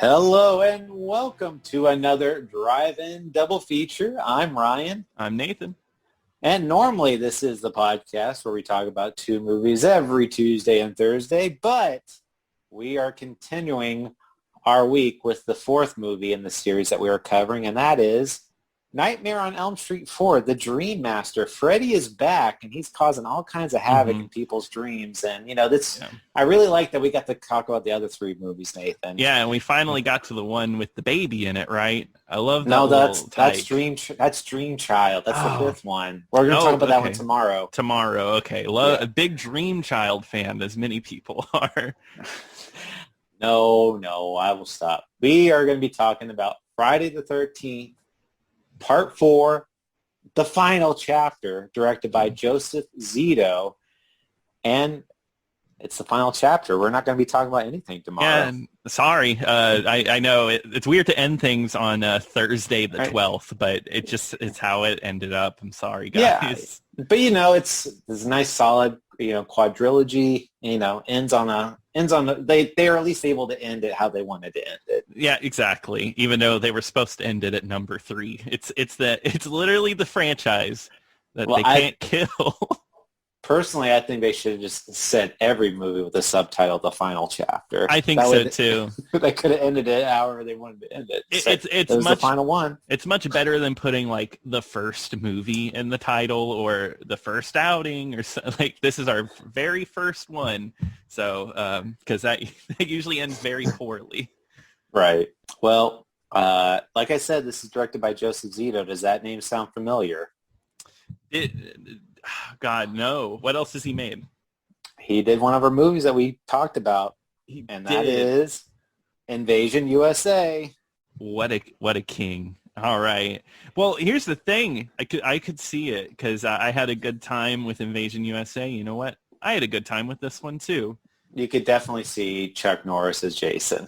Hello and welcome to another Drive-In Double Feature. I'm Ryan. I'm Nathan. And normally this is the podcast where we talk about two movies every Tuesday and Thursday, but we are continuing our week with the fourth movie in the series that we are covering, and that is Nightmare on Elm Street 4, The Dream Master. Freddy is back, and he's causing all kinds of havoc in people's dreams. And, I really like that we got to talk about the other three movies, Nathan. Yeah, and we finally got to the one with the baby in it, right? I love that. No, that's Dream Child. That's the fifth one. We're going to talk about that one tomorrow. Tomorrow, okay. A big Dream Child fan, as many people are. No, I will stop. We are going to be talking about Friday the 13th. Part 4, the final chapter, directed by Joseph Zito. And it's the final chapter. We're not going to be talking about anything tomorrow. Yeah, sorry. I know it's weird to end things on Thursday the 12th, but it's how it ended up. I'm sorry, guys. Yeah, but it's a nice solid, quadrilogy, ends on they are at least able to end it how they wanted to end it. Yeah, exactly. Even though they were supposed to end it at number 3. It's literally the franchise that they can't kill. Personally, I think they should have just said every movie with the subtitle "The Final Chapter." I think so too. They could have ended it however they wanted to end it. It's the final one. It's much better than putting like the first movie in the title or the first outing or so, like this is our very first one. So because that usually ends very poorly. Right. Well, like I said, this is directed by Joseph Zito. Does that name sound familiar? God, no. What else has he made? He did one of our movies that we talked about, that is Invasion USA. What a king. All right. Well, here's the thing. I could see it because I had a good time with Invasion USA. You know what? I had a good time with this one, too. You could definitely see Chuck Norris as Jason.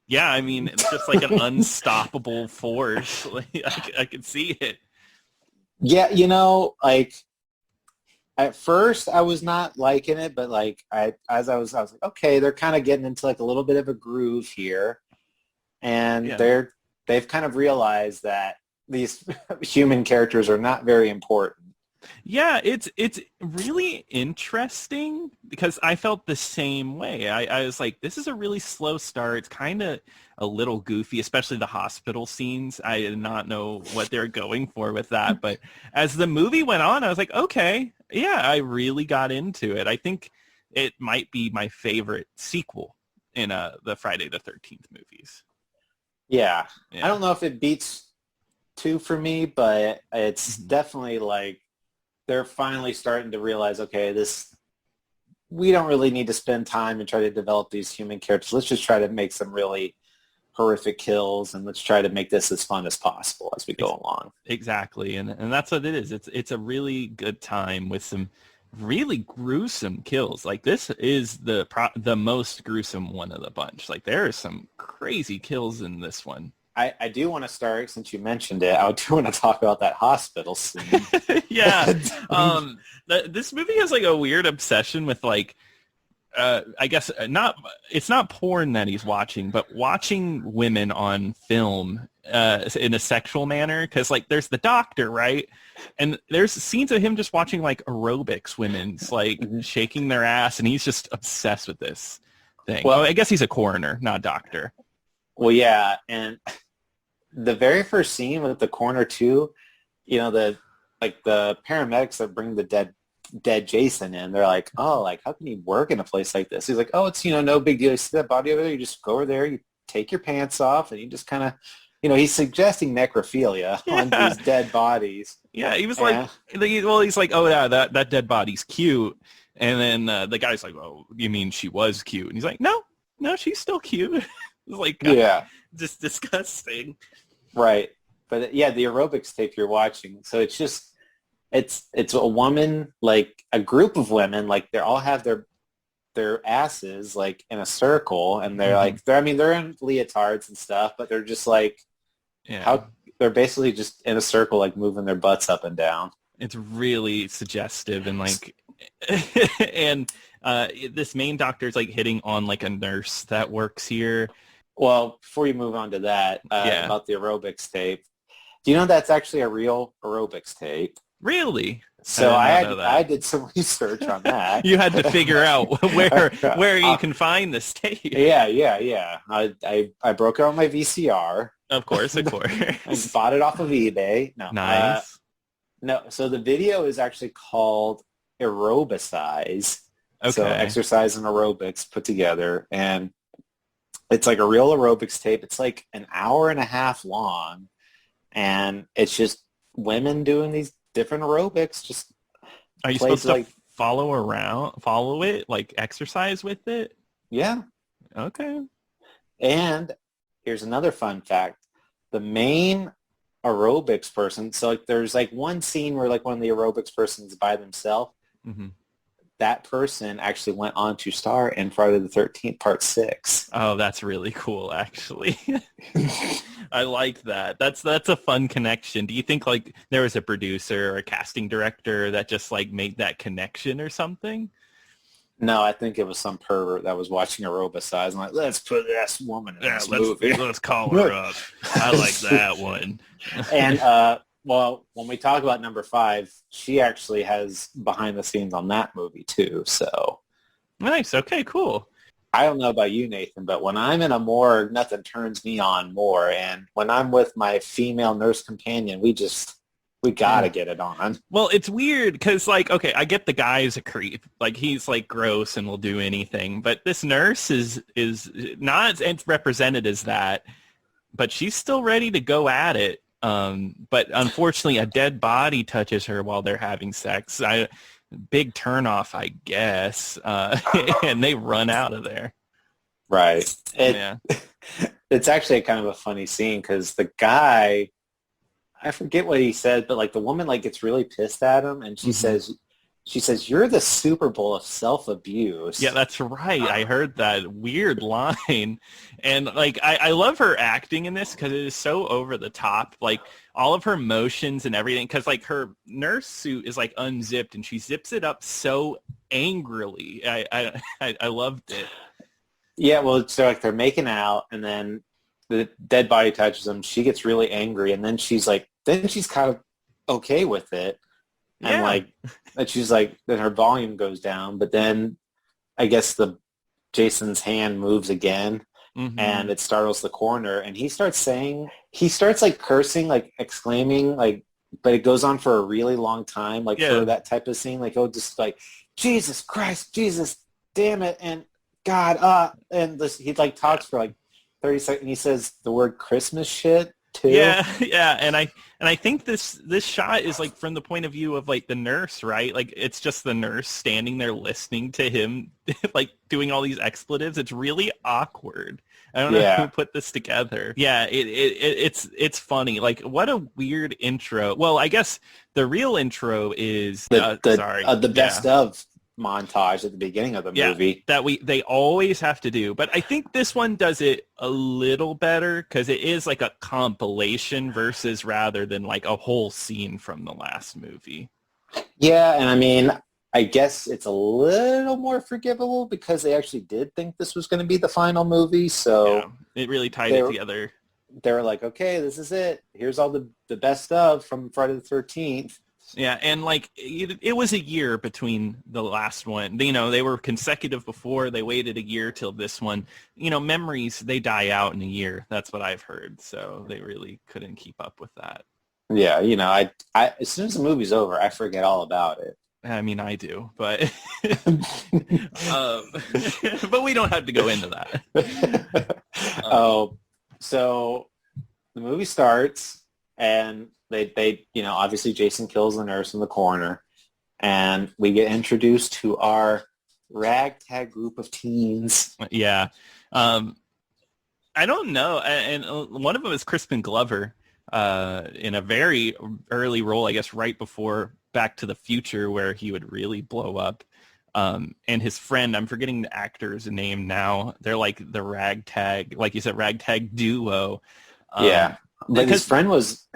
Yeah, I mean, it's just like an unstoppable force. Like, I could see it. Yeah, at first I was not liking it, but I was like, okay, they're kind of getting into like a little bit of a groove here, and they've kind of realized that these human characters are not very important. Yeah, it's really interesting because I felt the same way. I was like, this is a really slow start. It's kind of a little goofy, especially the hospital scenes. I did not know what they're going for with that. But as the movie went on, I was like, okay, yeah, I really got into it. I think it might be my favorite sequel in the Friday the 13th movies. Yeah. I don't know if it beats 2 for me, but it's definitely like, they're finally starting to realize, okay, we don't really need to spend time and try to develop these human characters. Let's just try to make some really horrific kills, and let's try to make this as fun as possible as we go along. Exactly, and that's what it is. It's a really good time with some really gruesome kills. Like this is the most gruesome one of the bunch. Like there are some crazy kills in this one. I do want to start, since you mentioned it, I do want to talk about that hospital scene. Yeah. This movie has like a weird obsession with like, I guess it's not porn that he's watching, but watching women on film in a sexual manner. Because like there's the doctor, right? And there's scenes of him just watching like aerobics women's like shaking their ass, and he's just obsessed with this thing. Well, I guess he's a coroner, not a doctor. Well, yeah, and the very first scene with the coroner too, the paramedics that bring the dead Jason in, they're like, oh, like how can you work in a place like this? He's like, oh, it's no big deal. You see that body over there? You just go over there, you take your pants off, and you just kind of, he's suggesting necrophilia on these dead bodies. Yeah, he was he's like, oh yeah, that dead body's cute, and then the guy's like, oh, you mean she was cute? And he's like, no, she's still cute. It's like, just disgusting. Right. But yeah, the aerobics tape you're watching. So it's just, it's a woman, like a group of women, like they all have their asses like in a circle, and they're like, they're in leotards and stuff, but they're just like, they're basically just in a circle, like moving their butts up and down. It's really suggestive, and like, and this main doctor is like hitting on like a nurse that works here. Well, before you move on to that, Yeah. about the aerobics tape, do you know that's actually a real aerobics tape? Really? I So did not know I that. did some research on that. You had to figure out where you Uh, can find this tape. yeah. I broke out my VCR Of course, of and course. bought it off of eBay. Nice. No. So the video is actually called Aerobicize. So Okay. exercise and aerobics put together, and it's like a real aerobics tape. It's like an hour and a half long, and it's just women doing these different aerobics. Just Are you plays supposed to like, follow it, like exercise with it? yeah. Okay. And here's another fun fact. The main aerobics person, so like there's like one scene where like one of the aerobics persons by themselves. Hmm. That person actually went on to star in Friday the 13th Part 6. Oh, that's really cool, actually. I like that. That's a fun connection. Do you think like there was a producer or a casting director that just like made that connection or something? No, I think it was some pervert that was watching Aerobicize and like, let's put this woman in Yeah, this movie. let's call her up. I like that one. And well, when we talk about number 5, she actually has behind the scenes on that movie too. So Nice. Okay, cool. I don't know about you, Nathan, but when I'm in a morgue, nothing turns me on more. And when I'm with my female nurse companion, we gotta Yeah. get it on. Well, it's weird because, like, okay, I get the guy is a creep. Like, he's, like, gross and will do anything. But this nurse is not as represented as that, but she's still ready to go at it. But unfortunately, a dead body touches her while they're having sex. Big turnoff, I guess. And they run out of there. Right. Yeah. It's actually kind of a funny scene because the guy, I forget what he said, but like the woman like gets really pissed at him and Hmm. she says, you're the Super Bowl of Yeah, self-abuse. that's right. I heard that weird line. And like I love her acting in this because it is so over the top. Like all of her motions and everything. Because like her nurse suit is like unzipped and she zips it up so angrily. I loved it. Yeah, well, so like they're making out and then the dead body touches him. She gets really angry and then she's kind of okay with it. And Yeah. like, and she's like, then her volume goes down, but then I guess the Jason's hand moves again and Hmm. it startles the coroner and he starts like cursing, like exclaiming, like, but it goes on for a really long time, like for Yeah. that type of scene, like, oh, just like, Jesus Christ, Jesus, damn it, and God, and this, he like talks for like 30 seconds, and he says the word Christmas shit too. Yeah, yeah, and I think this shot is like from the point of view of like the nurse, right? Like it's just the nurse standing there listening to him like doing all these expletives. It's really awkward. I don't know who Yeah, put this together. Yeah, it's funny. Like what a weird intro. Well, I guess the real intro is sorry. the Yeah. best of montage at the beginning of the Yeah, movie. that they always have to do. But I think this one does it a little better because it is like a compilation versus rather than like a whole scene from the last movie. Yeah, and I mean, I guess it's a little more forgivable because they actually did think this was going to be the final movie. Yeah, So it really tied they it were, together. they were like, okay, this is it. Here's all the best of from Friday the 13th. Yeah, and like it was a year between the last one. You know, they were consecutive before. They waited a year till this one. You know, memories they die out in a year. That's what I've heard. So they really couldn't keep up with that. Yeah, I as soon as the movie's over, I forget all about it. I mean, I do, but um, but we don't have to go into that. Um, Oh, so the movie starts and they obviously Jason kills the nurse in the corner and we get introduced to our ragtag group of teens. yeah, um, I don't know, and one of them is Crispin Glover in a very early role, I guess, right before Back to the Future, where he would really blow up. And his friend, I'm forgetting the actor's name now. They're like the ragtag, like you said, ragtag duo. Um, Yeah. But his friend was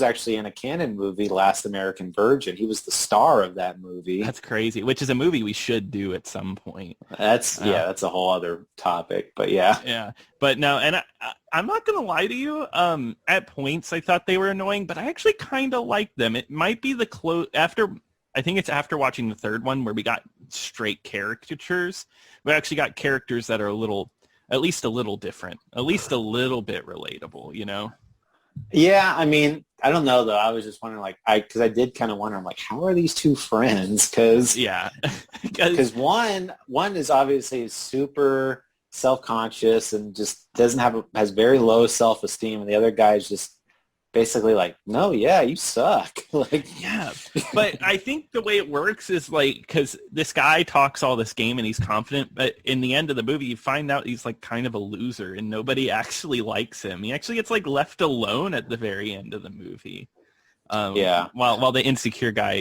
actually in a canon movie, Last American Virgin. He was the star of that movie. That's crazy, which is a movie we should do at some point. That's a whole other topic. But yeah. Yeah. But no, and I'm not going to lie to you. At points, I thought they were annoying, but I actually kind of liked them. It might be I think it's after watching the third one where we got straight caricatures. We actually got characters that are at least a little different, at least a little bit relatable, you know? Yeah, I mean, I don't know though. I was just wondering, because I did kind of wonder, I'm like, how are these two friends? Because Yeah. one is obviously super self-conscious and just has very low self-esteem, and the other guy is just basically like, no, yeah, you suck. Yeah, but I think the way it works is because this guy talks all this game and he's confident, but in the end of the movie, you find out he's kind of a loser and nobody actually likes him. He actually gets left alone at the very end of the movie. Yeah. While the insecure guy,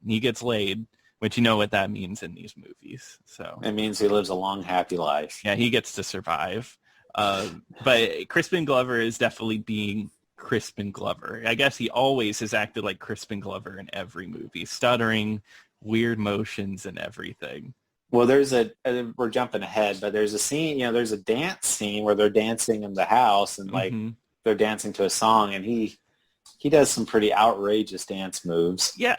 he gets laid, which you know what that means in these movies. So it means he lives a long, happy life. Yeah, he gets to survive. But Crispin Glover is definitely being Crispin Glover. I guess he always has acted like Crispin Glover in every movie, stuttering, weird motions and everything. Well, we're jumping ahead, but there's a scene, there's a dance scene where they're dancing in the house and they're dancing to a song, and he does some pretty outrageous dance moves. Yeah,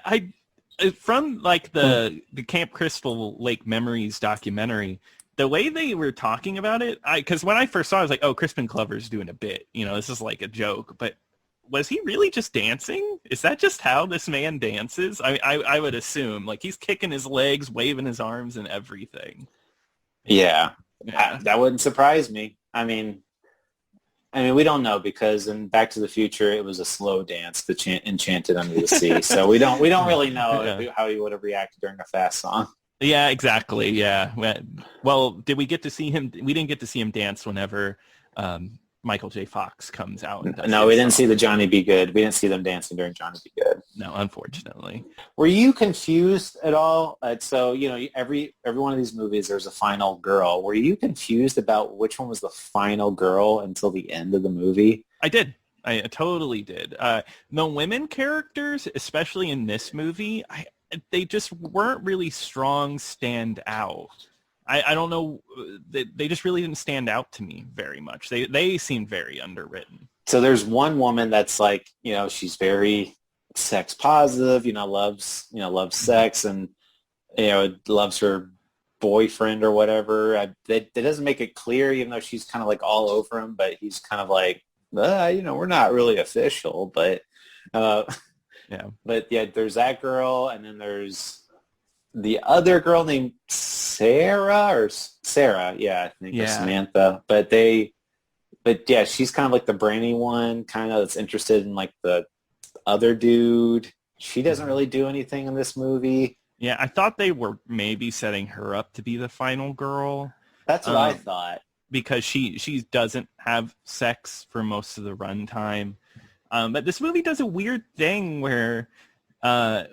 from the Camp Crystal Lake Memories documentary, the way they were talking about it, because when I first saw it, I was like, oh, Crispin Glover's doing a bit. This is like a joke. But was he really just dancing? Is that just how this man dances? I would assume. He's kicking his legs, waving his arms and everything. Yeah. That wouldn't surprise me. I mean, we don't know, because in Back to the Future, it was a slow dance, the Enchanted Under the Sea. So we don't really know how he would have reacted during a fast song. Yeah, exactly. Yeah. Well, did we get to see him? We didn't get to see him dance whenever Michael J. Fox comes out. No, we didn't see the Johnny Be Good. We didn't see them dancing during Johnny Be Good. No, unfortunately. Were you confused at all? So, every one of these movies, there's a final girl. Were you confused about which one was the final girl until the end of the movie? I did. I totally did. The women characters, especially in this movie, they just weren't really strong stand out. I don't know. They just really didn't stand out to me very much. They seemed very underwritten. So there's one woman that's she's very sex positive, loves sex and, loves her boyfriend or whatever. That doesn't make it clear, even though she's kind of all over him, but he's kind of we're not really official, but, yeah. But yeah, there's that girl, and then there's the other girl named Sarah, yeah, I think, or Samantha. But yeah, she's kind of the brainy one, kind of that's interested in the other dude. She doesn't really do anything in this movie. Yeah, I thought they were maybe setting her up to be the final girl. That's what I thought. Because she doesn't have sex for most of the runtime. But this movie does a weird thing where,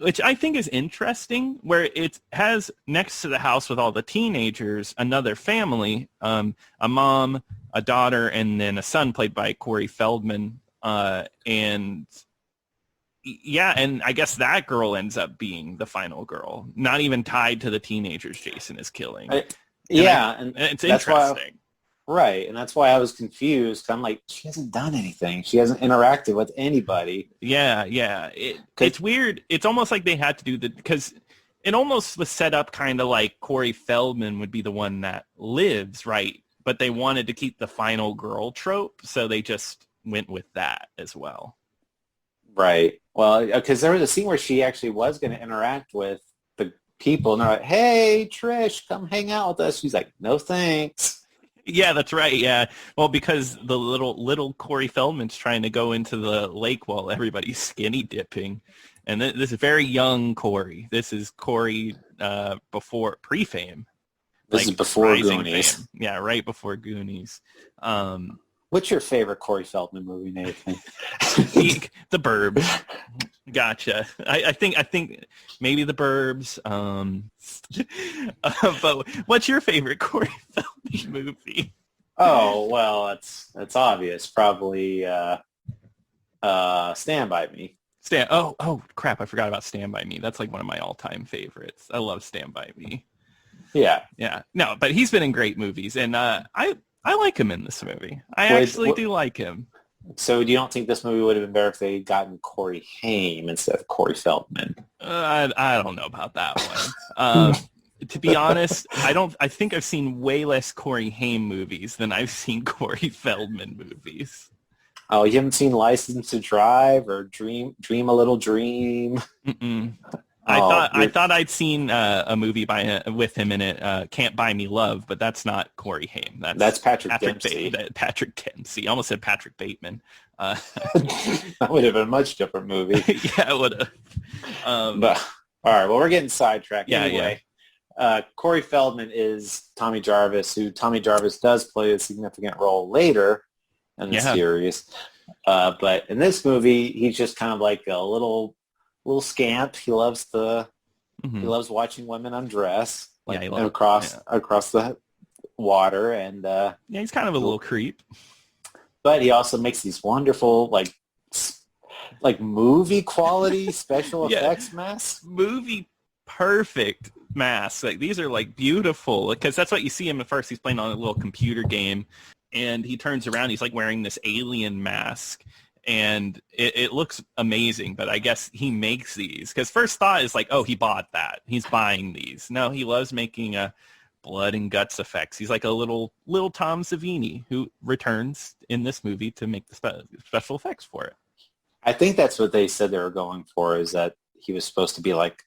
which I think is interesting, where it has next to the house with all the teenagers, another family, a mom, a daughter, and then a son played by Corey Feldman. And I guess that girl ends up being the final girl, not even tied to the teenagers Jason is killing. And it's interesting. Right, and that's why I was confused. I'm like, she hasn't done anything. She hasn't interacted with anybody. Yeah. It's weird. It's almost like they had to do because it almost was set up kind of like Corey Feldman would be the one that lives, right? But they wanted to keep the final girl trope, so they just went with that as well. Right. Well, because there was a scene where she actually was going to interact with the people, and they're like, hey, Trish, come hang out with us. She's like, no, thanks. Yeah, that's right. Yeah. Well, because the little Corey Feldman's trying to go into the lake while everybody's skinny dipping. And this is very young Corey. This is Corey before pre-fame. This is before Goonies. Fame. Yeah, right before Goonies. What's your favorite Corey Feldman movie, Nathan? The Burbs. Gotcha. I think maybe The Burbs. But what's your favorite Corey Feldman movie? Oh, well, that's obvious. Probably Stand By Me. Oh crap! I forgot about Stand By Me. That's like one of my all-time favorites. I love Stand By Me. Yeah. Yeah. No, but he's been in great movies, and I like him in this movie. I Would, actually do like him. so you don't think this movie would have been better if they had gotten Corey Haim instead of Corey Feldman? I don't know about that one. To be honest, I think I've seen way less Corey Haim movies than I've seen Corey Feldman movies. Oh, you haven't seen License to Drive or Dream a Little Dream? Mm-mm. Oh, I thought I'd seen a movie with him in it, Can't Buy Me Love, but that's not Corey Haim. that's Patrick Dempsey. Patrick Dempsey. I almost said Patrick Bateman. That would have been a much different movie. Yeah, it would have. But all right, well, we're getting sidetracked. Yeah, anyway, Corey Feldman is Tommy Jarvis, who Tommy Jarvis does play a significant role later in the series. But in this movie, he's just kind of like a little scamp. He loves he loves watching women undress, across the water, and he's kind of a little creep. But he also makes these wonderful like movie quality special effects masks. Movie perfect masks. Like these are like beautiful, because that's what you see him at first. He's playing on a little computer game, and he turns around. He's like wearing this alien mask. And it looks amazing, but I guess he makes these because first thought is like, oh, he bought that. He's buying these. No, he loves making blood and guts effects. He's like a little Tom Savini who returns in this movie to make the special effects for it. I think that's what they said they were going for, is that he was supposed to be like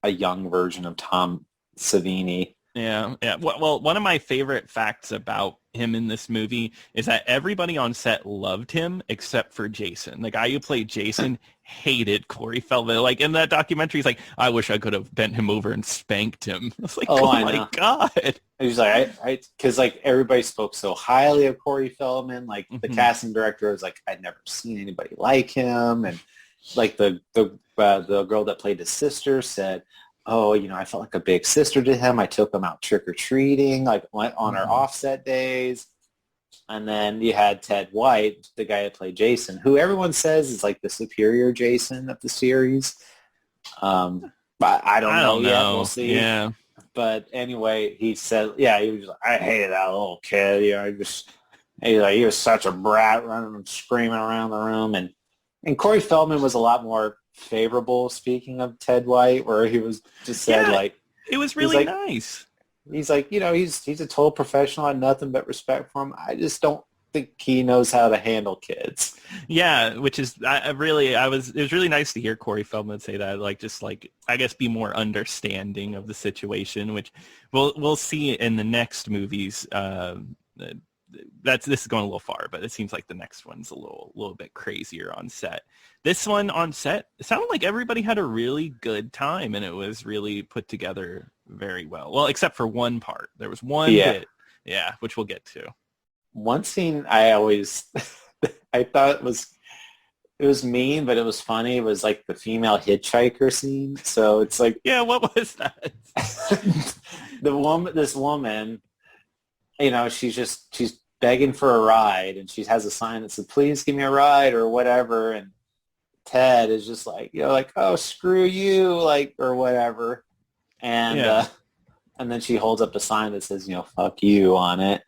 a young version of Tom Savini. Yeah. Well, one of my favorite facts about him in this movie is that everybody on set loved him except for Jason. The guy who played Jason hated Corey Feldman. Like in that documentary, he's like, I wish I could have bent him over and spanked him. I was like, oh my God. He's like, because like everybody spoke so highly of Corey Feldman. Like the casting director was like, I'd never seen anybody like him. And like the girl that played his sister said, oh, I felt like a big sister to him. I took him out trick-or-treating, like went on our offset days. And then you had Ted White, the guy that played Jason, who everyone says is like the superior Jason of the series. But I don't know yet. We'll see. Yeah. But anyway, he said, he was like, I hated that little kid. He was such a brat running and screaming around the room. And Corey Feldman was a lot more favorable, speaking of Ted White, where he was just said it was really nice. He's like, he's a total professional. I had nothing but respect for him. I just don't think he knows how to handle kids. Yeah, which is it was really nice to hear Corey Feldman say that, I guess be more understanding of the situation, which we'll see in the next movies. This is going a little far, but it seems like the next one's a little bit crazier on set. This one on set, it sounded like everybody had a really good time, and it was really put together very well. Well, except for one part. There was one bit, which we'll get to. One scene I always, I thought it was mean, but it was funny. It was like the female hitchhiker scene. So it's like, what was that? This woman, she's begging for a ride, and she has a sign that says, please give me a ride or whatever. And Ted is just like, oh, screw you, or whatever. And then she holds up a sign that says, fuck you on it.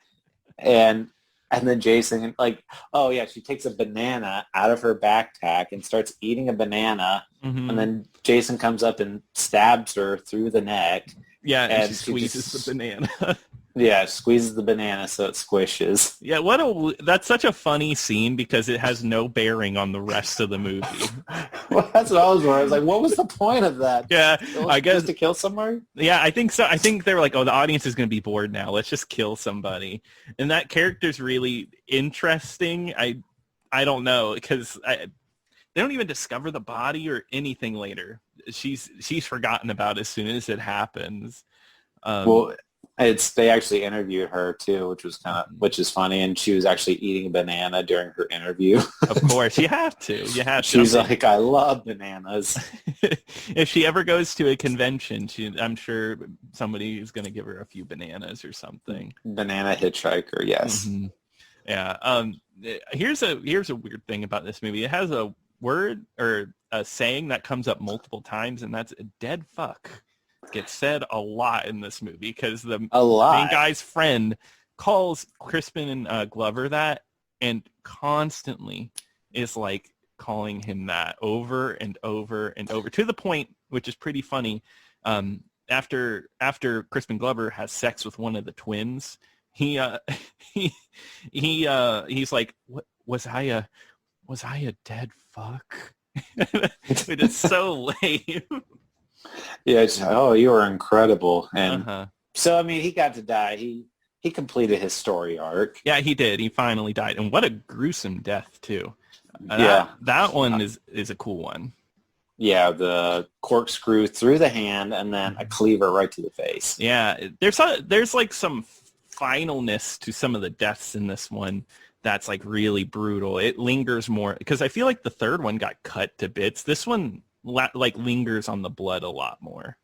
And then Jason, she takes a banana out of her backpack and starts eating a banana. Mm-hmm. And then Jason comes up and stabs her through the neck. Yeah, and she squeezes the banana. Yeah, squeezes the banana so it squishes. Yeah, that's such a funny scene because it has no bearing on the rest of the movie. Well, that's what I was wondering. I was like, what was the point of that? Yeah, I guess to kill somebody. Yeah, I think so. I think they were like, oh, the audience is going to be bored now. Let's just kill somebody. And that character's really interesting. I don't know, because they don't even discover the body or anything later. She's forgotten about as soon as it happens. They actually interviewed her too, which is funny, and she was actually eating a banana during her interview. Of course, you have to. She's like, I love bananas. If she ever goes to a convention, I'm sure somebody is going to give her a few bananas or something. Banana hitchhiker, yes. Mm-hmm. Yeah. here's a weird thing about this movie. It has a word or a saying that comes up multiple times, and that's a dead fuck. It gets said a lot in this movie because the main guy's friend calls Crispin and Glover that, and constantly is like calling him that over and over and over, to the point, which is pretty funny. After Crispin Glover has sex with one of the twins, he's like, "What was I a dead fuck?" It is so lame. Yeah. You were incredible, and so I mean, he got to die. He completed his story arc. Yeah, he did. He finally died, and what a gruesome death too. Yeah, that one is a cool one. Yeah, the corkscrew through the hand and then a cleaver right to the face. Yeah, there's like some finalness to some of the deaths in this one that's like really brutal. It lingers more because I feel like the third one got cut to bits. This one like lingers on the blood a lot more.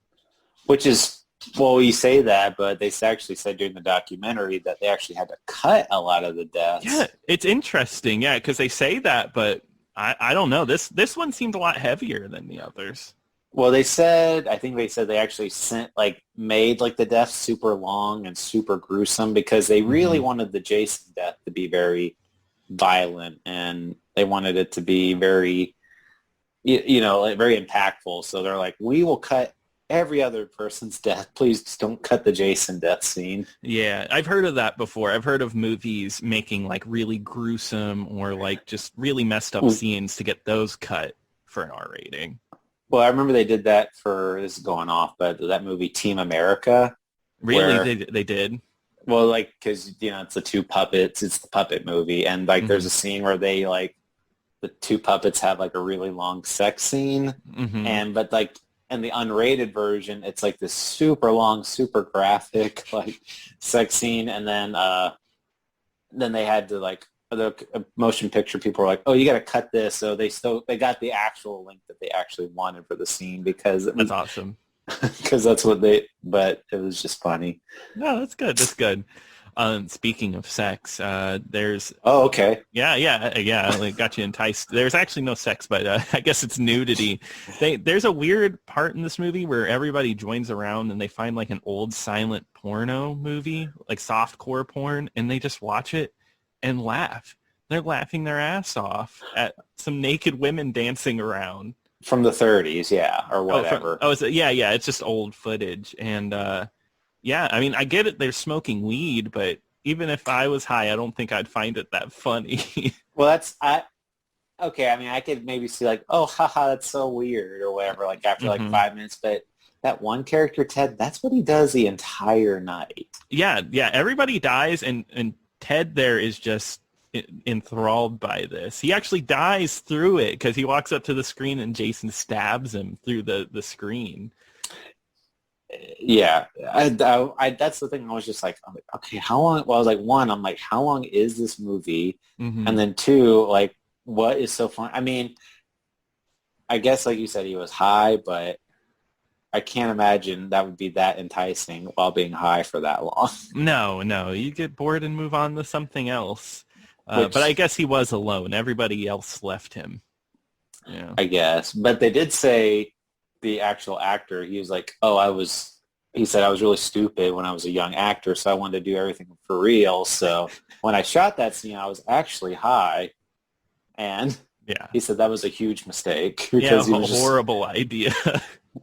Which is, well, you say that, but they actually said during the documentary that they actually had to cut a lot of the deaths. Yeah, it's interesting. Yeah, because they say that, but I don't know. This one seemed a lot heavier than the others. Well, I think they said they actually made the deaths super long and super gruesome because they really wanted the Jason death to be very violent, and they wanted it to be very, very impactful. So they're like, we will cut every other person's death. Please just don't cut the Jason death scene. Yeah, I've heard of that before. I've heard of movies making like really gruesome or like just really messed up scenes to get those cut for an R rating. Well, I remember they did that this is going off, but that movie Team America. Really? They did? Well, because, it's the two puppets. It's the puppet movie. And there's a scene where they the two puppets have a really long sex scene. And in the unrated version, it's this super long, super graphic sex scene, and then they had to the motion picture people were like, "Oh, you got to cut this." So they got the actual length that they actually wanted for the scene because that's awesome. Because that's what but it was just funny. No, that's good. That's good. Speaking of sex, there's... Oh, okay. Yeah, it got you enticed. There's actually no sex, but I guess it's nudity. There's a weird part in this movie where everybody joins around and they find an old silent porno movie, softcore porn, and they just watch it and laugh. They're laughing their ass off at some naked women dancing around. From the 30s, yeah, or whatever. It's just old footage, and... yeah, I mean, I get it. They're smoking weed, but even if I was high, I don't think I'd find it that funny. Well, okay. I mean, I could maybe see oh, haha, that's so weird or whatever, after 5 minutes. But that one character, Ted, that's what he does the entire night. Yeah. Everybody dies, and Ted there is just enthralled by this. He actually dies through it because he walks up to the screen and Jason stabs him through the screen. Yeah, I that's the thing. I was just okay, how long? Well, I was one, I'm how long is this movie? And then two, what is so fun? I mean, I guess you said, he was high, but I can't imagine that would be that enticing while being high for that long. No, you get bored and move on to something else. But I guess he was alone. Everybody else left him. Yeah, I guess. But they did say, the actual actor, he was he said, I was really stupid when I was a young actor, so I wanted to do everything for real. So when I shot that scene, I was actually high. And he said that was a huge mistake. Because he was horrible idea.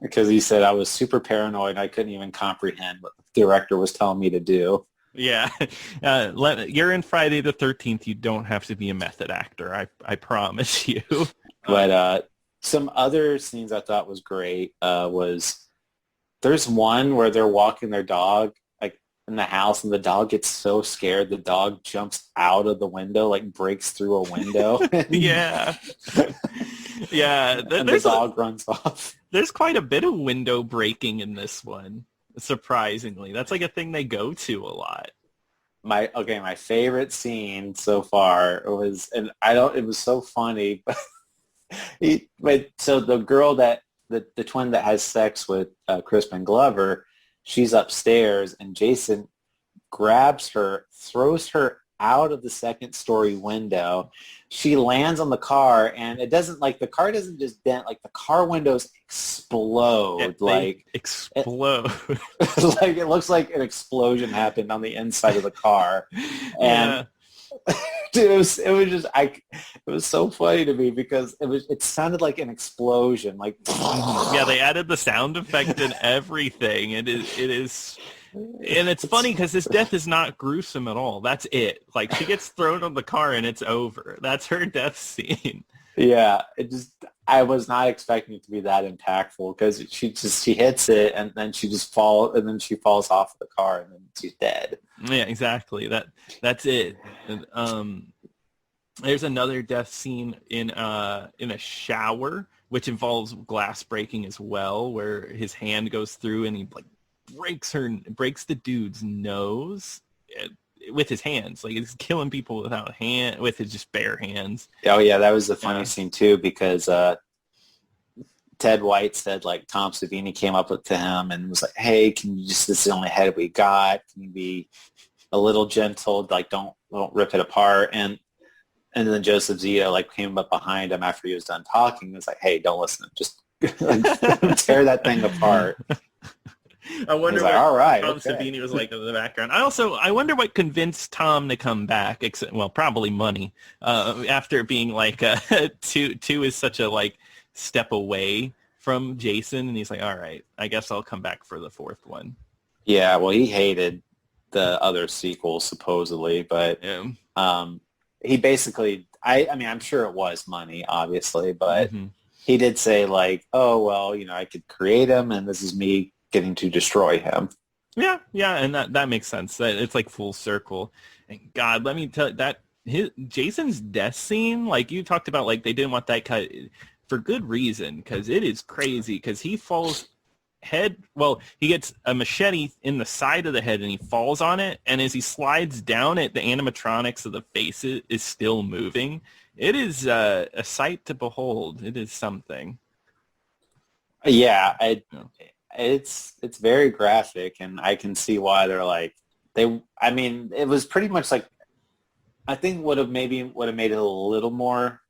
Because he said I was super paranoid and I couldn't even comprehend what the director was telling me to do. Yeah. You're in Friday the 13th. You don't have to be a method actor. I promise you. But some other scenes I thought was great there's one where they're walking their dog in the house, and the dog gets so scared the dog jumps out of the window, breaks through a window. Yeah. And the dog runs off. There's quite a bit of window breaking in this one, surprisingly. That's a thing they go to a lot. My favorite scene so far was, and it was so funny, but so the girl that the twin that has sex with Crispin Glover, she's upstairs, and Jason grabs her, throws her out of the second story window. She lands on the car, and it doesn't, like, the car doesn't just dent, like the car windows explode. They explode. Like it looks like an explosion happened on the inside of the car. And Yeah. dude, it was so funny to me because it sounded like an explosion, like Yeah, they added the sound effect and everything. It is, and it's funny because this death is not gruesome at all. That's it. Like, she gets thrown on the car and it's over. That's her death scene. yeah, I was not expecting it to be that impactful because she hits it and then she falls off the car and then she's dead. Yeah, exactly. That's it. And, there's another death scene in a shower, which involves glass breaking as well, where his hand goes through and he like breaks the dude's nose with his hands. Like, he's killing people with his just bare hands. Oh yeah, that was the funny scene too because Ted White said, like, Tom Savini came up to him and was like, "Hey, this is the only head we got. Can you be a little gentle? Like, don't rip it apart." And then Joseph Zito, like, came up behind him after he was done talking and was like, "Hey, don't listen. Just tear that thing apart." I wonder what all right, Tom okay. Savini was like in the background. I wonder what convinced Tom to come back. Except, well, probably money. After being like two is such a like step away from Jason, and he's like, all right, I guess I'll come back for the fourth one. Yeah, well, he hated the other sequel supposedly, but he basically, I mean, I'm sure it was money, obviously, but he did say, like, oh, well, I could create him, and this is me getting to destroy him. Yeah, and that makes sense. It's like full circle. And God, let me tell you, that Jason's death scene, like you talked about, like they didn't want that cut for good reason, because it is crazy, because he falls he gets a machete in the side of the head and he falls on it, and as he slides down it, the animatronics of the face is still moving. It is a sight to behold. It is something. Yeah, it's very graphic, and I can see why they're like, I mean, it was pretty much like, I think would have made it a little more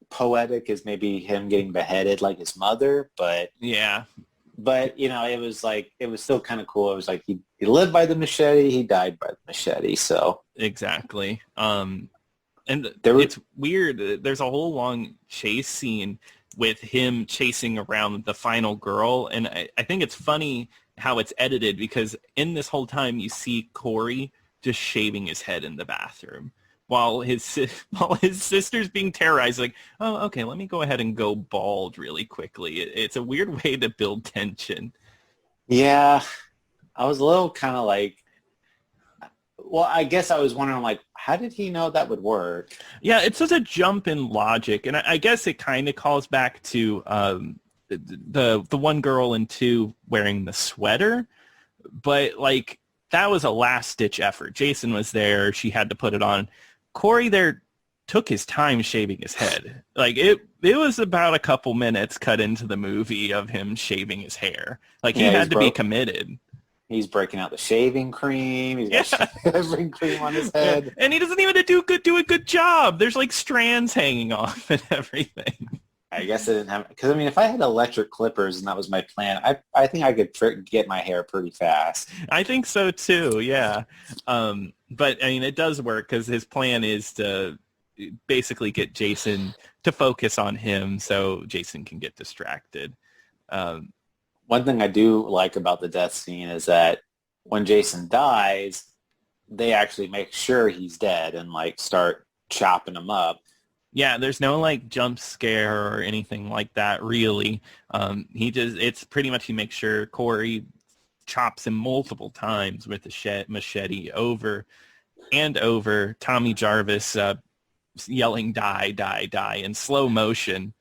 poetic is maybe him getting beheaded like his mother, but it was like, it was still kind of cool. It was like he lived by the machete, he died by the machete. So exactly. And it's weird. There's a whole long chase scene with him chasing around the final girl, and I think it's funny how it's edited, because in this whole time you see Corey just shaving his head in the bathroom while his sister's being terrorized, like, oh, okay, let me go ahead and go bald really quickly. It's a weird way to build tension. Yeah, I was a little kind of like, well, I guess I was wondering, like, how did he know that would work? Yeah, it's such a jump in logic, and I guess it kind of calls back to the one girl in 2 wearing the sweater, but like that was a last-ditch effort. Jason was there; she had to put it on. Corey there took his time shaving his head. Like it was about a couple minutes cut into the movie of him shaving his hair. Like he had to be committed. He's breaking out the shaving cream. He's got shaving cream on his head. Yeah. And he doesn't even do a good job. There's like strands hanging off and everything. I guess I didn't have, because I mean, if I had electric clippers and that was my plan, I think I could get my hair pretty fast. I think so too. Yeah. But I mean, it does work because his plan is to basically get Jason to focus on him so Jason can get distracted. One thing I do like about the death scene is that when Jason dies, they actually make sure he's dead and like start chopping him up. Yeah, there's no like jump scare or anything like that, really. It's pretty much he makes sure Corey chops him multiple times with the machete over and over. Tommy Jarvis yelling, die, die, die in slow motion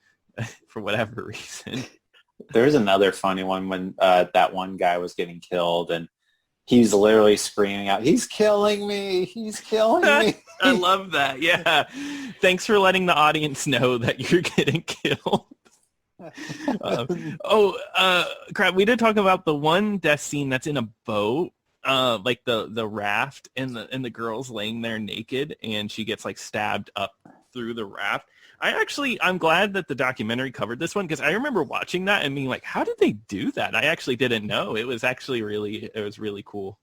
for whatever reason. There's another funny one when that one guy was getting killed and he's literally screaming out, "He's killing me! He's killing me!" I love that. Yeah. Thanks for letting the audience know that you're getting killed. Crap. We did talk about the one death scene that's in a boat. like the raft, and the girl's laying there naked, and she gets like stabbed up through the raft. I'm glad that the documentary covered this one, because I remember watching that and being like, how did they do that? I actually didn't know. It was really cool.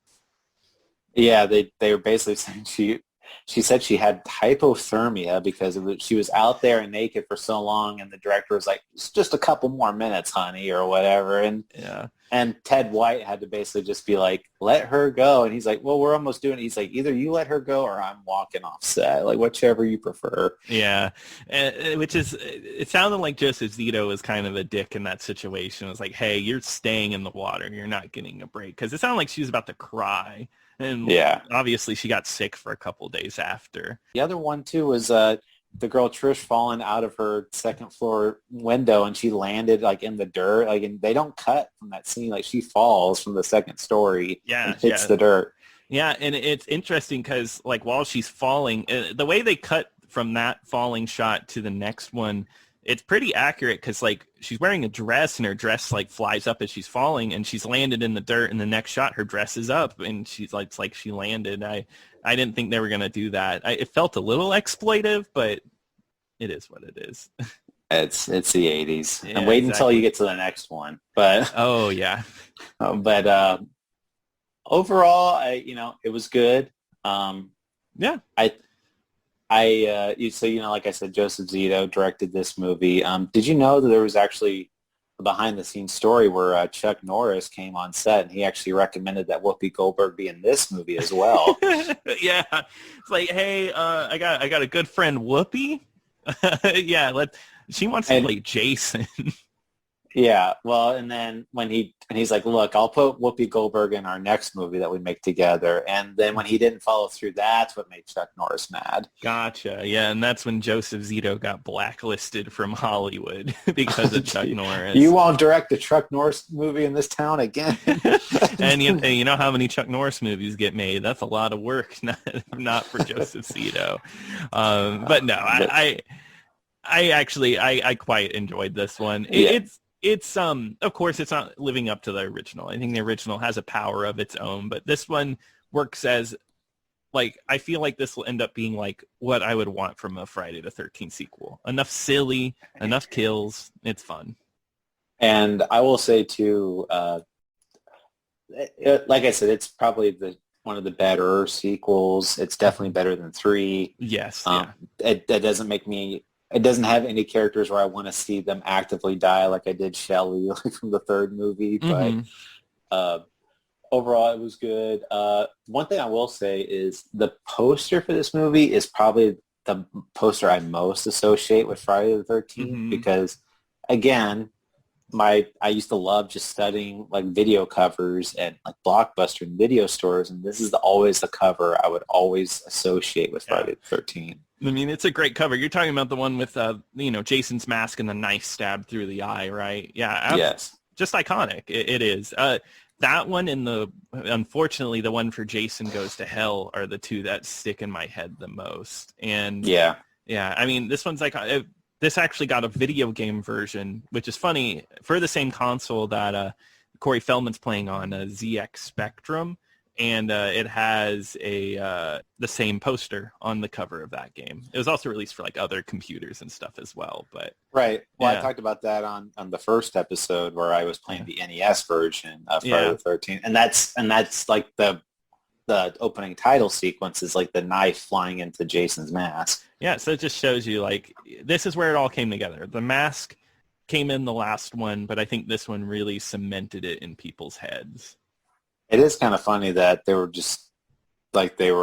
Yeah, they were basically saying she said she had hypothermia because she was out there and naked for so long, and the director was like, it's just a couple more minutes, honey, or whatever. And Ted White had to basically just be like, let her go. And he's like, well, we're almost doing it. He's like, either you let her go or I'm walking off set, like whichever you prefer. Yeah, which is, it sounded like Joseph Zito was kind of a dick in that situation. It was like, hey, you're staying in the water. You're not getting a break. Because it sounded like she was about to cry. And yeah, obviously she got sick for a couple days after. The other one, too, was the girl Trish falling out of her second floor window, and she landed like in the dirt. Like, and they don't cut from that scene. Like, she falls from the second story and hits the dirt. Yeah, and it's interesting because like while she's falling, the way they cut from that falling shot to the next one, it's pretty accurate, because like she's wearing a dress and her dress like flies up as she's falling, and she's landed in the dirt, and the next shot her dress is up and she's like, it's like she landed. I didn't think they were going to do that. It felt a little exploitive, but it is what it is. It's the 80s. Yeah, and wait exactly. until you get to the next one. But oh yeah. But overall, it was good. Yeah. Like I said, Joseph Zito directed this movie. Did you know that there was actually a behind-the-scenes story where Chuck Norris came on set, and he actually recommended that Whoopi Goldberg be in this movie as well? Yeah, it's like, hey, I got a good friend, Whoopi. Yeah, she wants to play Jason. Yeah, well, and then he's like, look, I'll put Whoopi Goldberg in our next movie that we make together. And then when he didn't follow through, that's what made Chuck Norris mad. Gotcha. Yeah, and that's when Joseph Zito got blacklisted from Hollywood because of Chuck Norris. You won't direct a Chuck Norris movie in this town again. And you know how many Chuck Norris movies get made? That's a lot of work, not for Joseph Zito. But no, I actually quite enjoyed this one. It's of course it's not living up to the original. I think the original has a power of its own, but this one works as like, I feel like this will end up being like what I would want from a Friday the 13th sequel. Enough silly, enough kills. It's fun. And I will say too, like I said, it's probably one of the better sequels. It's definitely better than 3. Yes. It doesn't make me. It doesn't have any characters where I want to see them actively die like I did Shelley from the 3rd movie. But overall, it was good. One thing I will say is the poster for this movie is probably the poster I most associate with Friday the 13th because, again, I used to love just studying like video covers and like Blockbuster and video stores, and this is always the cover I would always associate with Friday the 13th. I mean, it's a great cover. You're talking about the one with, Jason's mask and the knife stabbed through the eye, right? Yeah. Yes. Just iconic. It is. That one and unfortunately, the one for Jason Goes to Hell are the two that stick in my head the most. And yeah. I mean, this one's like, this actually got a video game version, which is funny, for the same console that Corey Feldman's playing on, ZX Spectrum. And it has the same poster on the cover of that game. It was also released for like other computers and stuff as well. But right. Well, I talked about that on the first episode where I was playing the NES version of Friday the 13th, and that's like the opening title sequence is like the knife flying into Jason's mask. Yeah. So it just shows you like this is where it all came together. The mask came in the last one, but I think this one really cemented it in people's heads. It is kind of funny that they were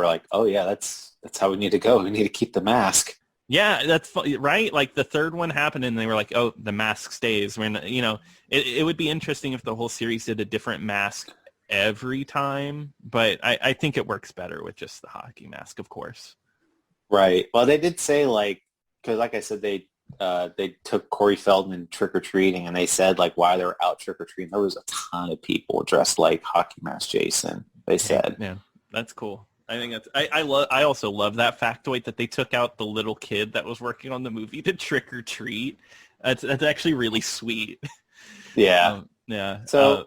like, oh yeah, that's how we need to go. We need to keep the mask. Yeah, that's right. Like the third one happened and they were like, oh, the mask stays. When, it would be interesting if the whole series did a different mask every time, but I think it works better with just the hockey mask, of course. Right. Well, they did say because like I said, they took Corey Feldman trick-or-treating, and they said like while they were out trick-or-treating, there was a ton of people dressed like hockey mask Jason, they said. Yeah, that's cool. I think that's I also love that factoid that they took out the little kid that was working on the movie to trick-or-treat. That's actually really sweet. Yeah. Yeah. So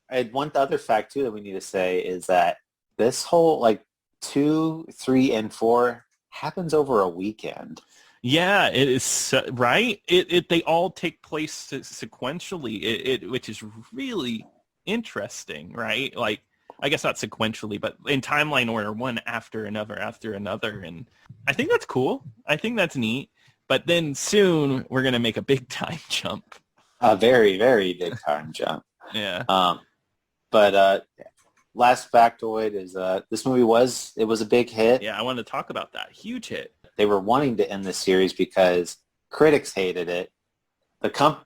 And one other fact too that we need to say is that this whole like 2, 3, and 4 happens over a weekend. Yeah, it is right. They all take place sequentially, which is really interesting, right? Like, I guess not sequentially, but in timeline order, one after another. And I think that's cool. I think that's neat. But then soon we're going to make a big time jump. A very, very big time jump. Yeah. But last factoid is this movie was a big hit. Yeah, I want to talk about that. Huge hit. They were wanting to end the series because critics hated it.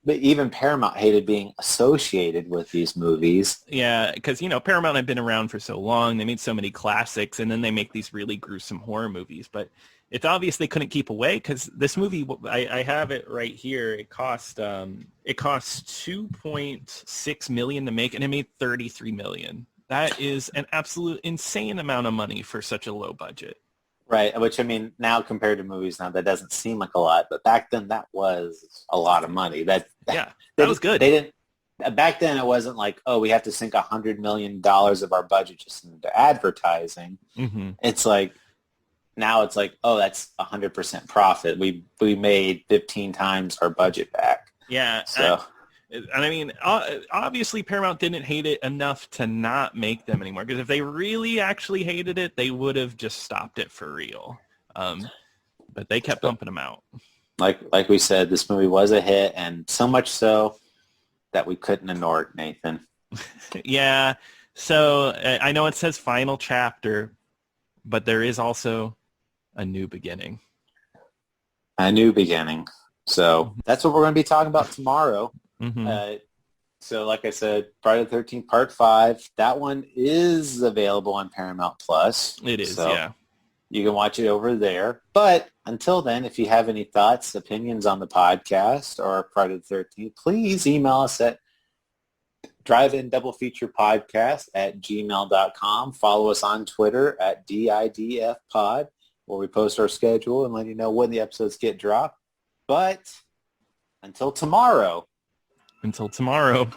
Even Paramount hated being associated with these movies. Yeah, because, Paramount had been around for so long. They made so many classics, and then they make these really gruesome horror movies. But it's obvious they couldn't keep away because this movie, I have it right here. It cost $2.6 million to make, and it made $33 million. That is an absolute insane amount of money for such a low budget. Right, which I mean, now compared to movies now, that doesn't seem like a lot, but back then that was a lot of money. That was good. They didn't back then. It wasn't like, oh, we have to sink $100 million of our budget just into advertising. Mm-hmm. It's like now it's like, oh, that's 100% profit. We made 15 times our budget back. Yeah. So. And I mean, obviously Paramount didn't hate it enough to not make them anymore. Because if they really actually hated it, they would have just stopped it for real. But they kept pumping them out. Like we said, this movie was a hit, and so much so that we couldn't ignore it, Nathan. Yeah. So I know it says final chapter, but there is also a new beginning. A new beginning. So that's what we're going to be talking about tomorrow. Mm-hmm. So like I said, Friday the 13th, Part 5, that one is available on Paramount Plus. It is, so yeah. You can watch it over there. But until then, if you have any thoughts, opinions on the podcast or Friday the 13th, please email us at drive-in-double-feature-podcast@gmail.com. Follow us on Twitter at DIDFpod, where we post our schedule and let you know when the episodes get dropped. But until tomorrow. Until tomorrow.